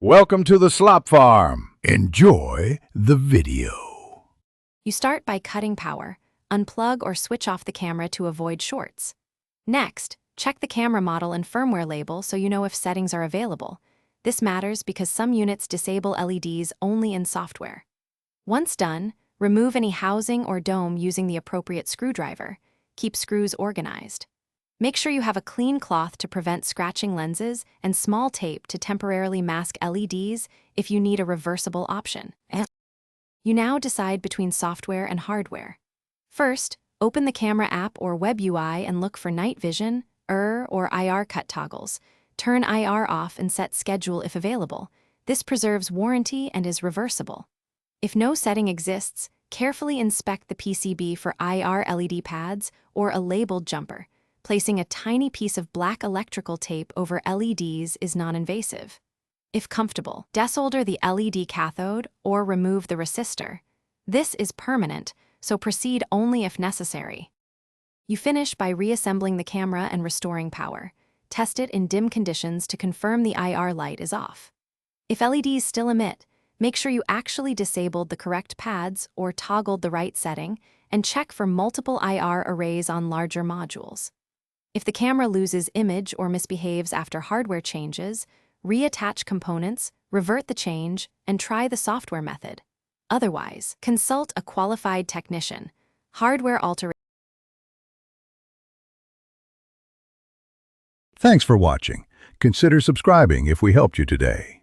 Welcome to the Slop Farm. Enjoy the video. You start by cutting power. Unplug or switch off the camera to avoid shorts. Next, check the camera model and firmware label so you know if settings are available. This matters because some units disable LEDs only in software. Once done, remove any housing or dome using the appropriate screwdriver. Keep screws organized. Make sure you have a clean cloth to prevent scratching lenses and small tape to temporarily mask LEDs if you need a reversible option. You now decide between software and hardware. First, open the camera app or web UI and look for night vision, or IR cut toggles. Turn IR off and set schedule if available. This preserves warranty and is reversible. If no setting exists, carefully inspect the PCB for IR LED pads or a labeled jumper. Placing a tiny piece of black electrical tape over LEDs is non-invasive. If comfortable, desolder the LED cathode or remove the resistor. This is permanent, so proceed only if necessary. You finish by reassembling the camera and restoring power. Test it in dim conditions to confirm the IR light is off. If LEDs still emit, make sure you actually disabled the correct pads or toggled the right setting, and check for multiple IR arrays on larger modules. If the camera loses image or misbehaves after hardware changes, reattach components, revert the change, and try the software method. Otherwise, consult a qualified technician. Hardware alteration. Thanks for watching. Consider subscribing if we helped you today.